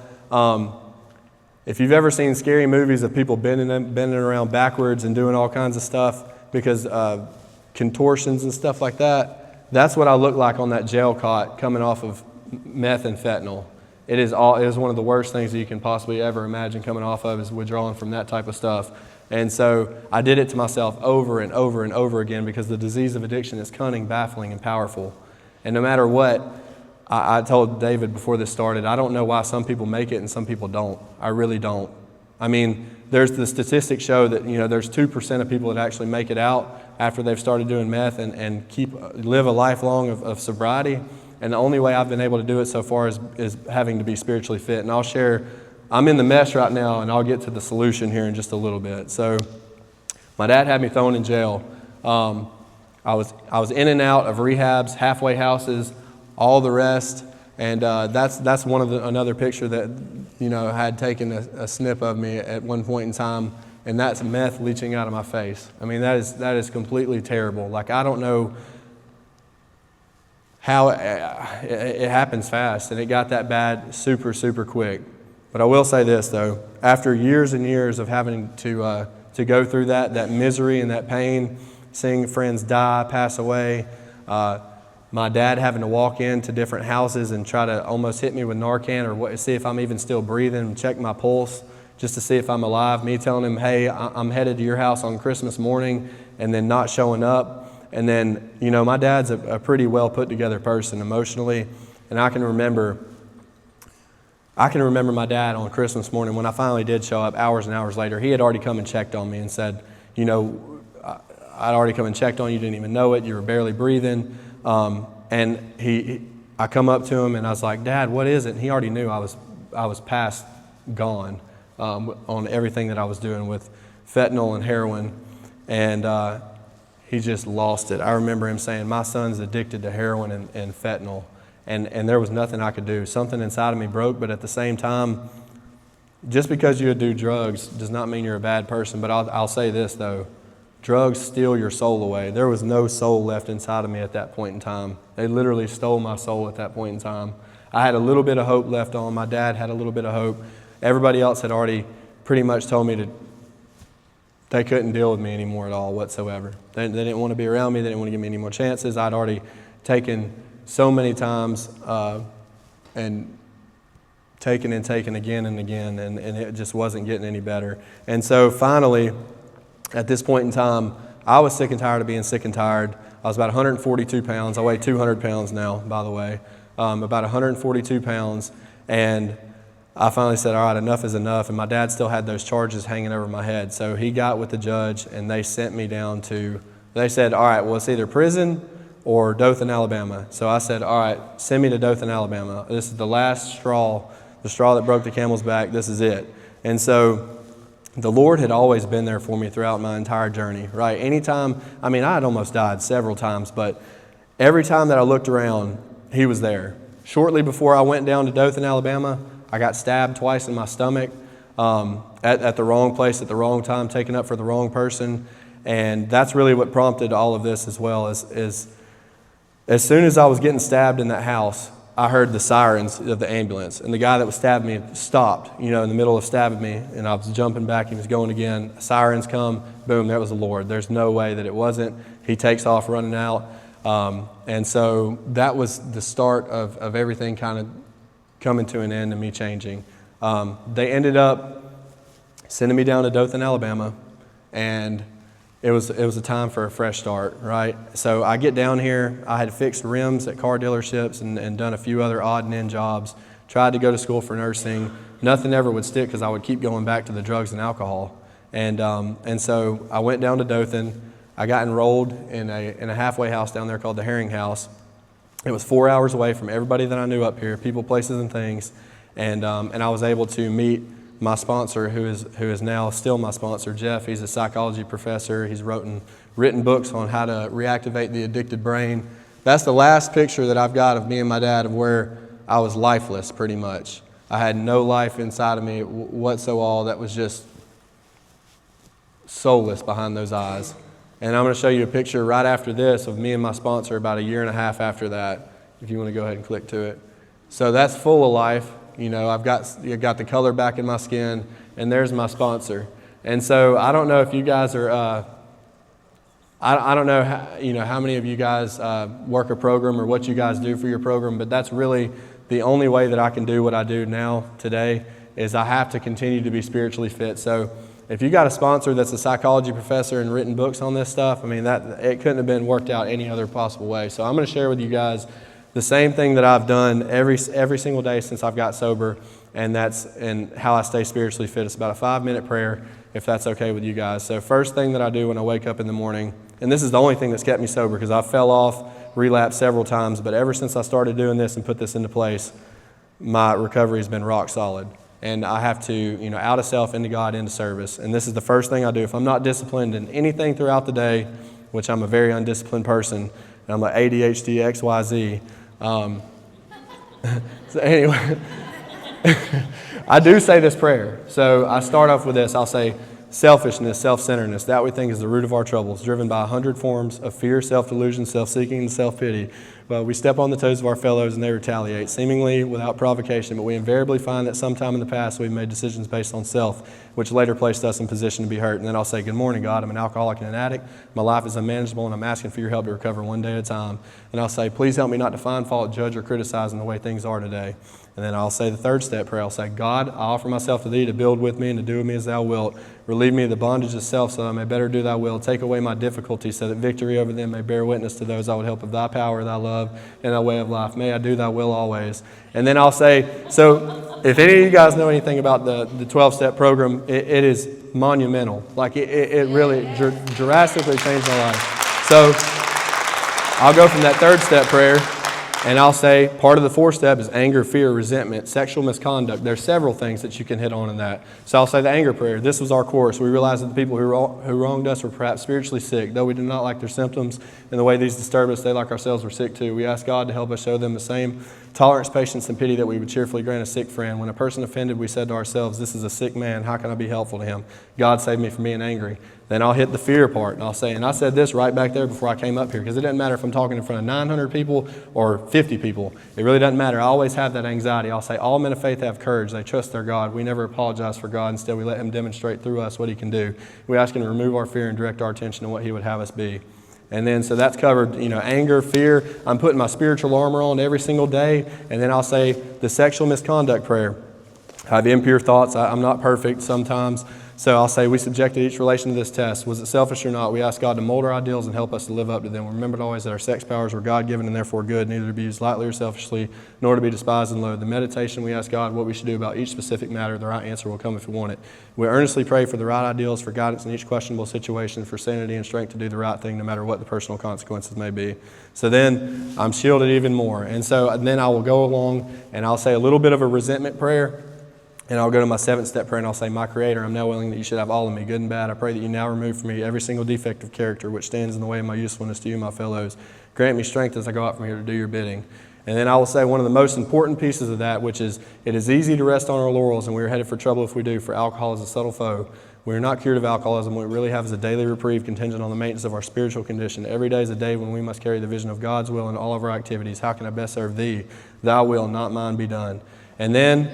If you've ever seen scary movies of people bending around backwards and doing all kinds of stuff because of contortions and stuff like that, that's what I look like on that jail cot coming off of meth and fentanyl. It is one of the worst things that you can possibly ever imagine coming off of is withdrawing from that type of stuff. And so I did it to myself over and over and over again because the disease of addiction is cunning, baffling, and powerful. And no matter what, I told David before this started, I don't know why some people make it and some people don't. I really don't. I mean, there's the statistics show that, there's 2% of people that actually make it out after they've started doing meth and live a lifelong of sobriety. And the only way I've been able to do it so far is having to be spiritually fit. And I'll share, I'm in the mess right now, and I'll get to the solution here in just a little bit. So my dad had me thrown in jail. I was in and out of rehabs, halfway houses, all the rest. And that's another picture that, had taken a snip of me at one point in time. And that's meth leaching out of my face. I mean, that is completely terrible. Like, I don't know how it happens fast, and it got that bad super, super quick. But I will say this, though. After years and years of having to go through that misery and that pain, seeing friends die, pass away, my dad having to walk into different houses and try to almost hit me with Narcan or see if I'm even still breathing, check my pulse just to see if I'm alive, me telling him, hey, I'm headed to your house on Christmas morning, and then not showing up. And then, my dad's a pretty well put together person emotionally, and I can remember my dad on Christmas morning when I finally did show up hours and hours later. He had already come and checked on me and said, I'd already come and checked on you, didn't even know it, you were barely breathing. And I come up to him and I was like, Dad, what is it? And he already knew I was past gone on everything that I was doing with fentanyl and heroin. And he just lost it. I remember him saying, my son's addicted to heroin and fentanyl. And there was nothing I could do. Something inside of me broke, but at the same time, just because you do drugs does not mean you're a bad person. But I'll say this, though. Drugs steal your soul away. There was no soul left inside of me at that point in time. They literally stole my soul at that point in time. I had a little bit of hope left on. My dad had a little bit of hope. Everybody else had already pretty much told me they couldn't deal with me anymore at all whatsoever. They didn't want to be around me. They didn't want to give me any more chances. I'd already taken so many times and taken again and again, and it just wasn't getting any better. And so finally, at this point in time, I was sick and tired of being sick and tired. I was about 142 pounds. I weigh 200 pounds now, by the way. About 142 pounds. And I finally said, all right, enough is enough. And my dad still had those charges hanging over my head. So he got with the judge, and they sent me down to, they said, all right, well, it's either prison or Dothan, Alabama. So I said, all right, send me to Dothan, Alabama. This is the last straw, the straw that broke the camel's back. This is it. And so the Lord had always been there for me throughout my entire journey, right? Anytime, I mean, I had almost died several times, but every time that I looked around, He was there. Shortly before I went down to Dothan, Alabama, I got stabbed twice in my stomach at the wrong place at the wrong time, taken up for the wrong person. And that's really what prompted all of this as well. Is as soon as I was getting stabbed in that house, I heard the sirens of the ambulance. And the guy that was stabbing me stopped, in the middle of stabbing me. And I was jumping back. He was going again. Sirens come. Boom, there was the Lord. There's no way that it wasn't. He takes off running out. And so that was the start of everything kind of coming to an end and me changing. They ended up sending me down to Dothan, Alabama, and it was a time for a fresh start, right? So I get down here. I had fixed rims at car dealerships and done a few other odd and end jobs. Tried to go to school for nursing. Nothing ever would stick because I would keep going back to the drugs and alcohol. And so I went down to Dothan. I got enrolled in a halfway house down there called the Herring House. It was 4 hours away from everybody that I knew up here, people, places, and things. And I was able to meet my sponsor, who is now still my sponsor, Jeff. He's a psychology professor. He's written books on how to reactivate the addicted brain. That's the last picture that I've got of me and my dad of where I was lifeless, pretty much. I had no life inside of me whatsoever. That was just soulless behind those eyes. And I'm going to show you a picture right after this of me and my sponsor about a year and a half after that, if you want to go ahead and click to it. So that's full of life. I've got the color back in my skin, and there's my sponsor. And so I don't know if you guys are, I don't know how many of you guys work a program or what you guys do for your program, but that's really the only way that I can do what I do now today is I have to continue to be spiritually fit. So if you got a sponsor that's a psychology professor and written books on this stuff, I mean, it couldn't have been worked out any other possible way. So I'm going to share with you guys the same thing that I've done every single day since I've got sober, and how I stay spiritually fit. It's about a 5-minute prayer, if that's okay with you guys. So first thing that I do when I wake up in the morning, and this is the only thing that's kept me sober because I fell off, relapsed several times, but ever since I started doing this and put this into place, my recovery has been rock solid. And I have to, out of self, into God, into service. And this is the first thing I do. If I'm not disciplined in anything throughout the day, which I'm a very undisciplined person, and I'm an ADHD XYZ. So anyway, I do say this prayer. So I start off with this. I'll say, selfishness, self-centeredness, that we think is the root of our troubles, driven by 100 forms of fear, self-delusion, self-seeking, and self-pity. But we step on the toes of our fellows and they retaliate, seemingly without provocation. But we invariably find that sometime in the past we've made decisions based on self, which later placed us in position to be hurt. And then I'll say, good morning, God. I'm an alcoholic and an addict. My life is unmanageable and I'm asking for your help to recover one day at a time. And I'll say, please help me not to find fault, judge, or criticize in the way things are today. And then I'll say the third step prayer. I'll say, God, I offer myself to thee to build with me and to do with me as thou wilt. Relieve me of the bondage of self so that I may better do thy will. Take away my difficulties so that victory over them may bear witness to those I would help of thy power, thy love, and thy way of life. May I do thy will always. And then I'll say, so if any of you guys know anything about the 12-step program, it is monumental. Like it really drastically changed my life. So I'll go from that third step prayer. And I'll say part of the fourth step is anger, fear, resentment, sexual misconduct. There's several things that you can hit on in that. So I'll say the anger prayer. This was our course. We realized that the people who wronged us were perhaps spiritually sick. Though we did not like their symptoms and the way these disturbed us, they like ourselves were sick too. We asked God to help us show them the same tolerance, patience, and pity that we would cheerfully grant a sick friend. When a person offended, we said to ourselves, this is a sick man. How can I be helpful to him? God saved me from being angry. Then I'll hit the fear part, and I'll say, and I said this right back there before I came up here, because it doesn't matter if I'm talking in front of 900 people or 50 people. It really doesn't matter. I always have that anxiety. I'll say, all men of faith have courage. They trust their God. We never apologize for God. Instead, we let him demonstrate through us what he can do. We ask him to remove our fear and direct our attention to what he would have us be. And then, so that's covered, anger, fear. I'm putting my spiritual armor on every single day. And then I'll say the sexual misconduct prayer. I have impure thoughts. I'm not perfect sometimes. So I'll say we subjected each relation to this test. Was it selfish or not? We ask God to mold our ideals and help us to live up to them. Remember always that our sex powers were God-given and therefore good, neither to be used lightly or selfishly, nor to be despised and loathed. The meditation, we ask God what we should do about each specific matter. The right answer will come if we want it. We earnestly pray for the right ideals, for guidance in each questionable situation, for sanity and strength to do the right thing, no matter what the personal consequences may be. So then I'm shielded even more. And so then I will go along and I'll say a little bit of a resentment prayer. And I'll go to my 7th-step prayer and I'll say, my Creator, I'm now willing that you should have all of me, good and bad. I pray that you now remove from me every single defect of character which stands in the way of my usefulness to you, my fellows. Grant me strength as I go out from here to do your bidding. And then I will say one of the most important pieces of that, which is, it is easy to rest on our laurels and we are headed for trouble if we do, for alcohol is a subtle foe. We are not cured of alcoholism. What we really have is a daily reprieve contingent on the maintenance of our spiritual condition. Every day is a day when we must carry the vision of God's will in all of our activities. How can I best serve thee? Thy will, not mine, be done. And then,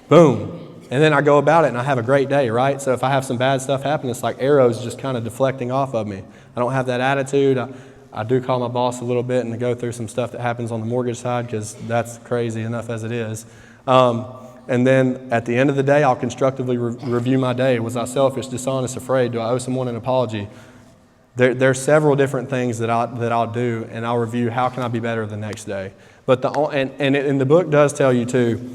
boom. And then I go about it and I have a great day, right? So if I have some bad stuff happen, it's like arrows just kind of deflecting off of me. I don't have that attitude. I do call my boss a little bit and go through some stuff that happens on the mortgage side because that's crazy enough as it is. And then at the end of the day, I'll constructively review my day. Was I selfish, dishonest, afraid? Do I owe someone an apology? There's several different things that I'll do, and I'll review how can I be better the next day. But and the book does tell you too,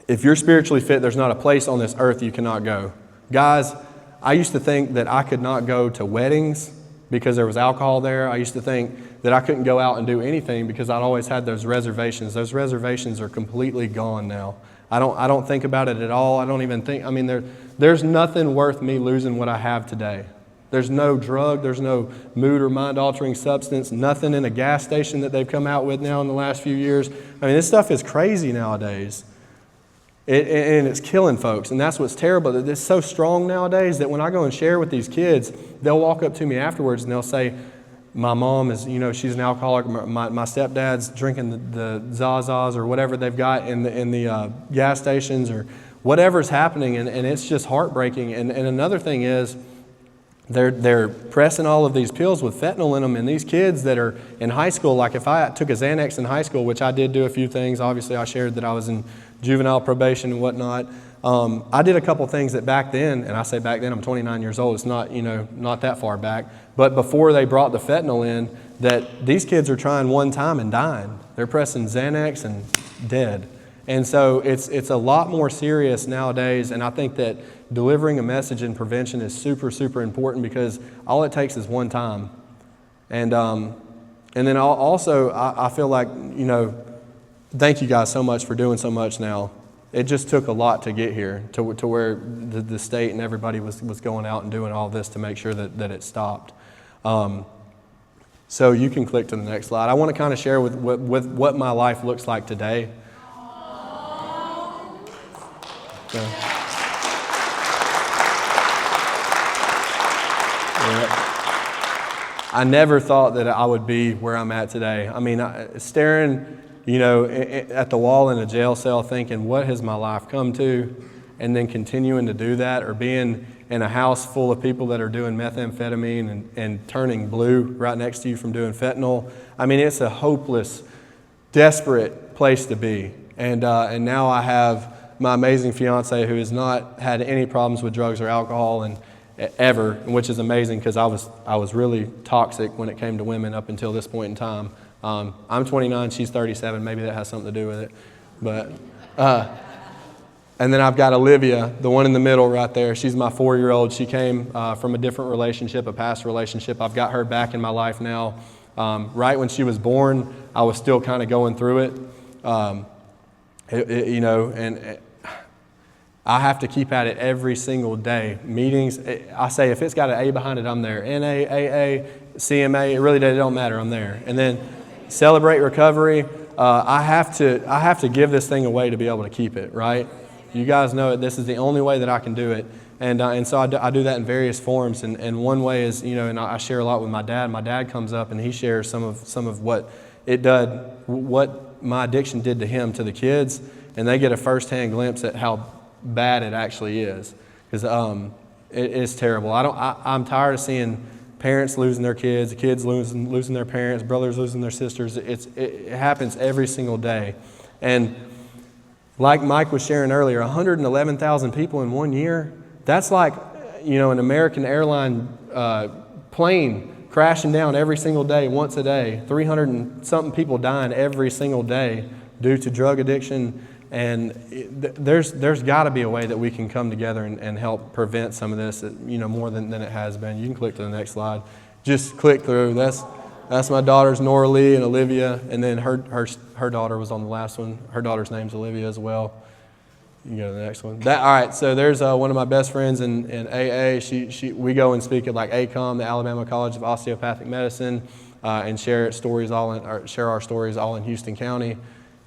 if you're spiritually fit, there's not a place on this earth you cannot go. Guys, I used to think that I could not go to weddings because there was alcohol there. I used to think that I couldn't go out and do anything because I'd always had those reservations. Those reservations are completely gone now. I don't think about it at all. I don't even think, there's nothing worth me losing what I have today. There's no drug, there's no mood or mind-altering substance, nothing in a gas station that they've come out with now in the last few years. This stuff is crazy nowadays. And it's killing folks, and that's what's terrible. It's so strong nowadays that when I go and share with these kids, they'll walk up to me afterwards and they'll say, my mom is, she's an alcoholic. My stepdad's drinking the Zazas or whatever they've got in the gas stations or whatever's happening, and it's just heartbreaking. And another thing is, they're pressing all of these pills with fentanyl in them, and these kids that are in high school, like if I took a Xanax in high school, which I did do a few things, obviously I shared that I was in juvenile probation and whatnot. I did a couple things that back then, and I say back then, I'm 29 years old, it's not, not that far back, but before they brought the fentanyl in, that these kids are trying one time and dying. They're pressing Xanax and dead. And so it's a lot more serious nowadays, and I think that delivering a message in prevention is super, super important because all it takes is one time. And then I feel like, thank you guys so much for doing so much now. It just took a lot to get here, to where the state and everybody was going out and doing all this to make sure that it stopped. So you can click to the next slide. I want to kind of share with what my life looks like today. Okay. I never thought that I would be where I'm at today. Staring, at the wall in a jail cell thinking, what has my life come to? And then continuing to do that, or being in a house full of people that are doing methamphetamine and turning blue right next to you from doing fentanyl. It's a hopeless, desperate place to be. And now I have my amazing fiance who has not had any problems with drugs or alcohol and ever, which is amazing because I was really toxic when it came to women up until this point in time. I'm 29, she's 37. Maybe that has something to do with it. But and then I've got Olivia, the one in the middle right there. She's my 4-year-old. She came from a different relationship, a past relationship. I've got her back in my life now. Right when she was born, I was still kind of going through it. And I have to keep at it every single day. Meetings, I say if it's got an A behind it, I'm there. NA, AA, CMA, it don't matter, I'm there. And then Celebrate Recovery, I have to give this thing away to be able to keep it, right? You guys know it. This is the only way that I can do it. And so I do that in various forms. And one way is, and I share a lot with my dad. My dad comes up and he shares some of what what my addiction did to him, to the kids, and they get a firsthand glimpse at how bad it actually is. Because it's terrible. I'm tired of seeing parents losing their kids losing their parents, brothers losing their sisters. It happens every single day. And like Mike was sharing earlier, 111,000 people in 1 year, that's like, an American airline plane crashing down every single day, once a day. 300 and something people dying every single day due to drug addiction. And there's got to be a way that we can come together and help prevent some of this, more than it has been. You can click to the next slide. Just click through. That's my daughters, Nora Lee and Olivia, and then her daughter was on the last one. Her daughter's name's Olivia as well. You can go to the next one. All right, so there's one of my best friends in AA. We go and speak at like ACOM, the Alabama College of Osteopathic Medicine, and share our stories all in Houston County.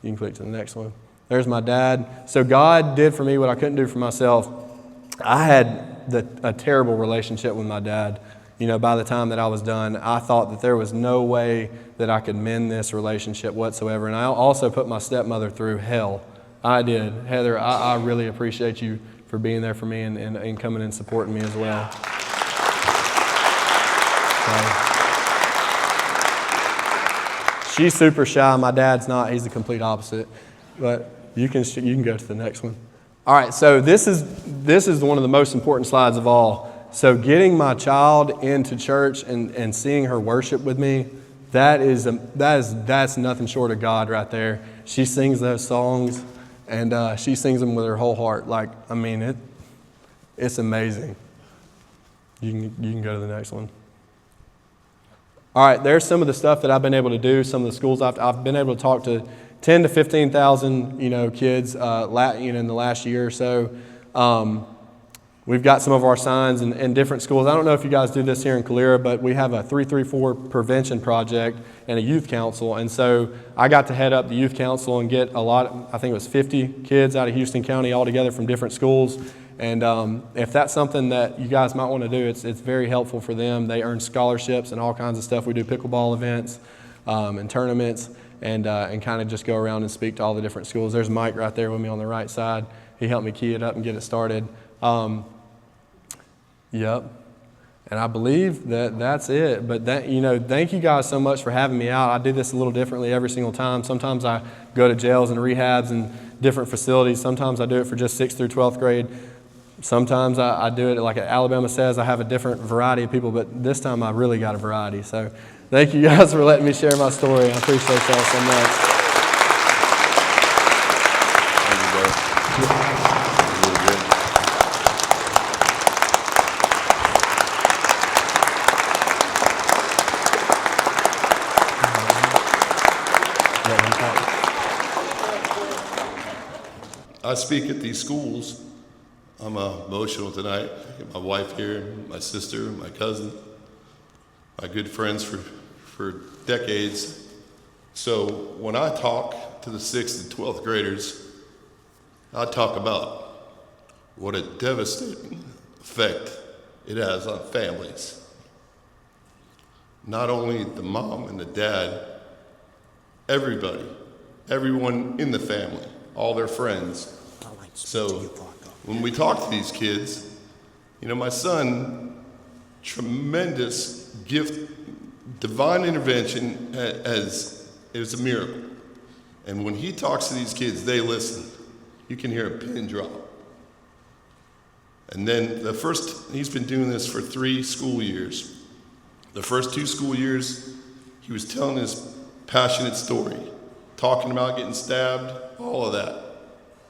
You can click to the next one. There's my dad. So God did for me what I couldn't do for myself. I had a terrible relationship with my dad. By the time that I was done, I thought that there was no way that I could mend this relationship whatsoever. And I also put my stepmother through hell. I did. Heather, I really appreciate you for being there for me and coming and supporting me as well. She's super shy. My dad's not. He's the complete opposite. But you can go to the next one. All right, so this is one of the most important slides of all. So getting my child into church and seeing her worship with me, that's nothing short of God right there. She sings those songs, and she sings them with her whole heart. It's amazing. You can go to the next one. All right, there's some of the stuff that I've been able to do. Some of the schools I've been able to talk to 10 to 15,000 kids in the last year or so. We've got some of our signs in different schools. I don't know if you guys do this here in Calera, but we have a 334 prevention project and a youth council. And so I got to head up the youth council and get I think it was 50 kids out of Houston County all together from different schools. And if that's something that you guys might want to do, it's very helpful for them. They earn scholarships and all kinds of stuff. We do pickleball events and tournaments and kind of just go around and speak to all the different schools. There's Mike right there with me on the right side. He helped me key it up and get it started. Yep. And I believe that's it. But thank you guys so much for having me out. I do this a little differently every single time. Sometimes I go to jails and rehabs and different facilities. Sometimes I do it for just 6th through 12th grade. Sometimes I do it like Alabama says. I have a different variety of people, but this time I really got a variety. So thank you guys for letting me share my story. I appreciate y'all so much. Thank you, bro. Really good. I speak at these schools. I'm emotional tonight. I got my wife here, my sister, my cousin, my good friends for decades. So when I talk to the 6th and 12th graders, I talk about what a devastating effect it has on families. Not only the mom and the dad, everybody, everyone in the family, all their friends. So when we talk to these kids, my son, tremendous gift, divine intervention is a miracle. And when he talks to these kids, they listen. You can hear a pin drop. And then he's been doing this for 3 school years. The first 2 school years, he was telling his passionate story, talking about getting stabbed, all of that.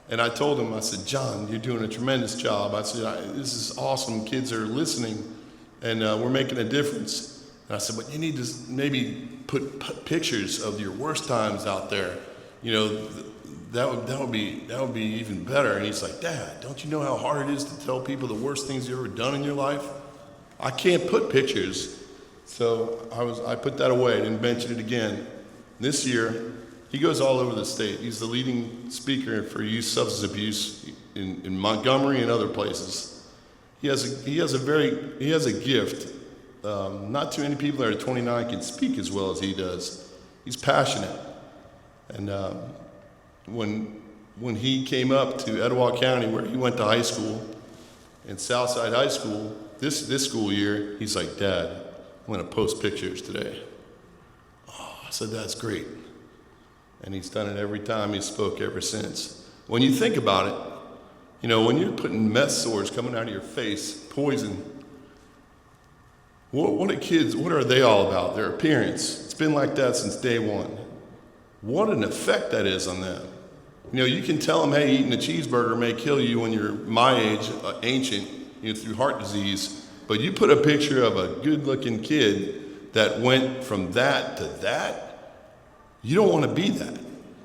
And I told him, I said, John, you're doing a tremendous job. I said, this is awesome. Kids are listening, and we're making a difference. And I said, but you need to maybe put pictures of your worst times out there. That would be even better. And he's like, Dad, don't you know how hard it is to tell people the worst things you've ever done in your life? I can't put pictures. So I put that away. I didn't mention it again. This year, he goes all over the state. He's the leading speaker for youth substance abuse in Montgomery and other places. he has a gift. Not too many people that are 29 can speak as well as he does. He's passionate. And when he came up to Etowah County, where he went to high school, in Southside High School, this school year, he's like, Dad, I'm going to post pictures today. Oh, I said, that's great. And he's done it every time he spoke ever since. When you think about it, you know, when you're putting meth sores coming out of your face, poison, what are they all about? Their appearance. It's been like that since day one. What an effect that is on them. You know, you can tell them, hey, eating a cheeseburger may kill you when you're my age, ancient, you know, through heart disease. But you put a picture of a good-looking kid that went from that to that, you don't want to be that.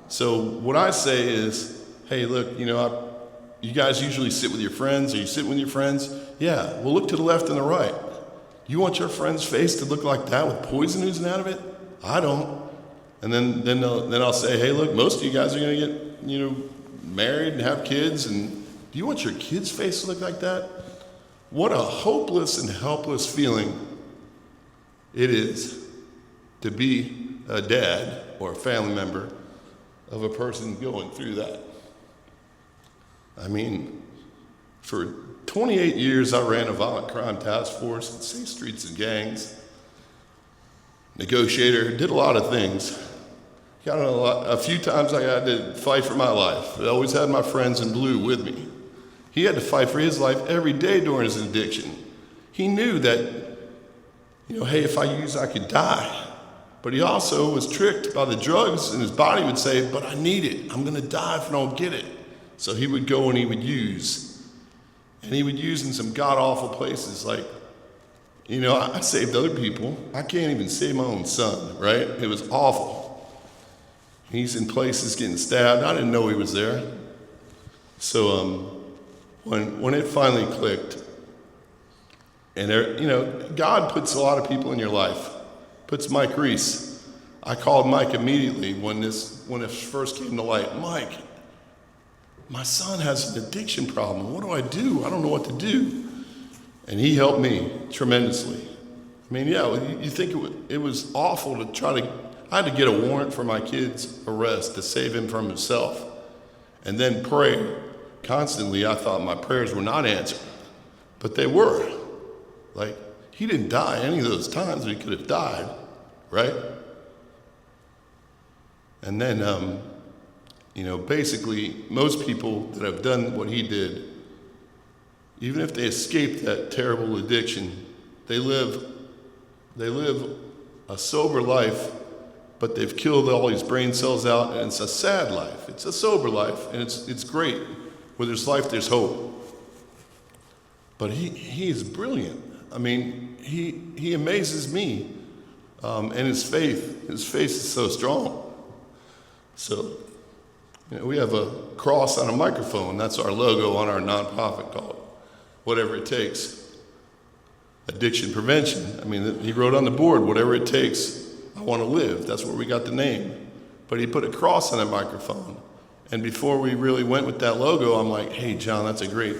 So what I say is, hey, look, you know, you guys usually sit with your friends. Are you sitting with your friends? Yeah, well, look to the left and the right. You want your friend's face to look like that with poison oozing out of it? I don't. And then I'll say, hey, look, most of you guys are going to get, you know, married and have kids, and do you want your kid's face to look like that? What a hopeless and helpless feeling it is to be a dad or a family member of a person going through that. I mean, for 28 years I ran a violent crime task force at Safe Streets and Gangs, negotiator, did a lot of things. A few times I had to fight for my life. I always had my friends in blue with me. He had to fight for his life every day during his addiction. He knew that, you know, hey, if I use, I could die. But he also was tricked by the drugs, and his body would say, but I need it. I'm gonna die if I don't get it. So he would go and he would use. And he would use in some god-awful places. Like, you know, I saved other people. I can't even save my own son, right? It was awful. He's in places getting stabbed. I didn't know he was there. So when it finally clicked, and there, you know, God puts a lot of people in your life. Puts Mike Reese. I called Mike immediately when it first came to light. Mike, my son has an addiction problem. What do? I don't know what to do. And he helped me tremendously. I mean, yeah, you think it was awful to try to, I had to get a warrant for my kid's arrest to save him from himself. And then pray constantly. I thought my prayers were not answered, but they were. Like, he didn't die any of those times he could have died, right? And then, you know, basically, most people that have done what he did, even if they escaped that terrible addiction, they live a sober life, but they've killed all these brain cells out, and it's a sad life. It's a sober life, and it's great. Where there's life, there's hope. But he is brilliant. I mean, he amazes me, and his faith is so strong. So, you know, we have a cross on a microphone. That's our logo on our nonprofit called Whatever It Takes. Addiction prevention. I mean, he wrote on the board, whatever it takes, I want to live. That's where we got the name. But he put a cross on a microphone. And before we really went with that logo, I'm like, hey, John, that's a great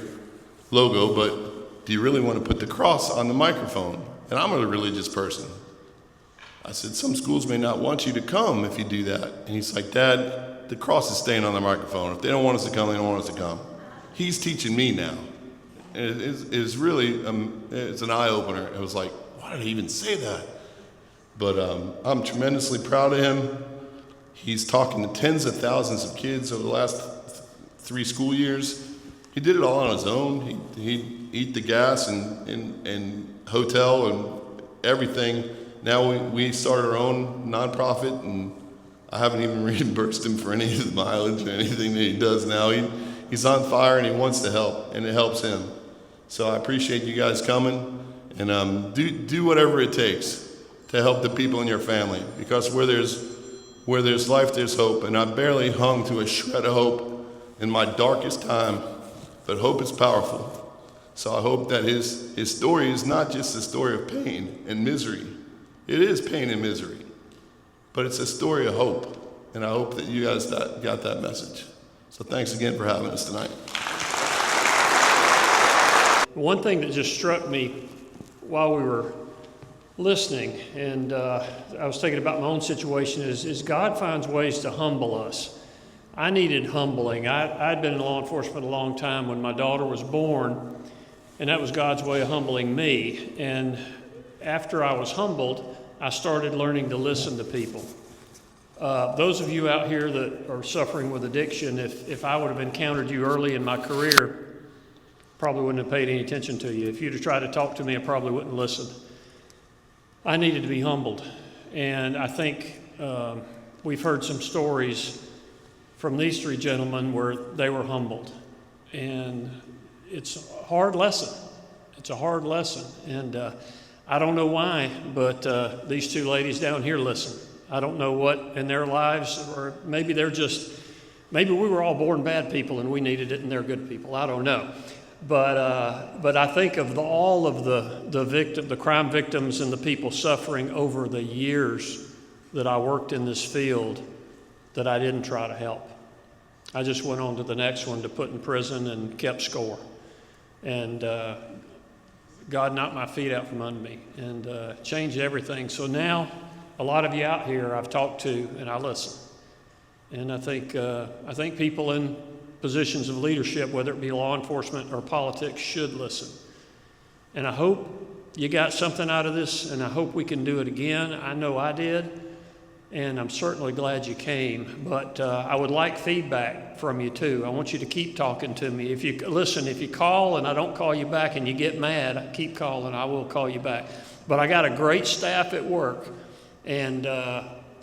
logo, but do you really want to put the cross on the microphone? And I'm a religious person. I said, some schools may not want you to come if you do that. And he's like, Dad, the cross is staying on the microphone. If they don't want us to come, they don't want us to come. He's teaching me now. And it is really, it's an eye-opener. It was like, why did he even say that? But I'm tremendously proud of him. He's talking to tens of thousands of kids over the last 3 school years. He did it all on his own. He'd eat the gas and hotel and everything. Now we started our own nonprofit, and I haven't even reimbursed him for any of the mileage or anything that he does now. He's on fire and he wants to help, and it helps him. So I appreciate you guys coming, and do whatever it takes to help the people in your family, because where there's life, there's hope. And I barely hung to a shred of hope in my darkest time, but hope is powerful. So I hope that his story is not just a story of pain and misery. It is pain and misery, but it's a story of hope. And I hope that you guys got that message. So thanks again for having us tonight. one thing that just struck me while we were listening, and I was thinking about my own situation, is God finds ways to humble us. I needed humbling. I'd been in law enforcement a long time when my daughter was born, and that was God's way of humbling me. And after I was humbled, I started learning to listen to people. Those of you out here that are suffering with addiction, if I would have encountered you early in my career, probably wouldn't have paid any attention to you. If you'd have tried to talk to me, I probably wouldn't listen. I needed to be humbled. And I think we've heard some stories from these three gentlemen where they were humbled. And it's a hard lesson. It's a hard lesson. And I don't know why, but these two ladies down here listen. I don't know what in their lives, or maybe maybe we were all born bad people and we needed it and they're good people. I don't know. But I think of all of the crime victims and the people suffering over the years that I worked in this field that I didn't try to help. I just went on to the next one to put in prison and kept score. And God knocked my feet out from under me and changed everything. So now a lot of you out here I've talked to and I listen. And I think people in positions of leadership, whether it be law enforcement or politics, should listen. And I hope you got something out of this, and I hope we can do it again. I know I did, and I'm certainly glad you came. But I would like feedback from you too. I want you to keep talking to me. If you call and I don't call you back and you get mad, keep calling. I will call you back. But I got a great staff at work, and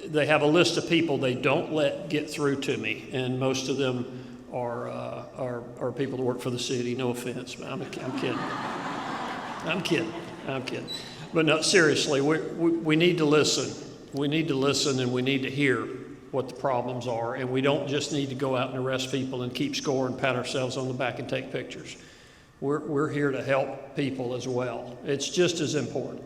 they have a list of people they don't let get through to me, and most of them are people that work for the city. No offense, but I'm kidding. I'm kidding. But no, seriously, we need to listen. We need to listen, and we need to hear what the problems are. And we don't just need to go out and arrest people and keep score and pat ourselves on the back and take pictures. We're here to help people as well. It's just as important.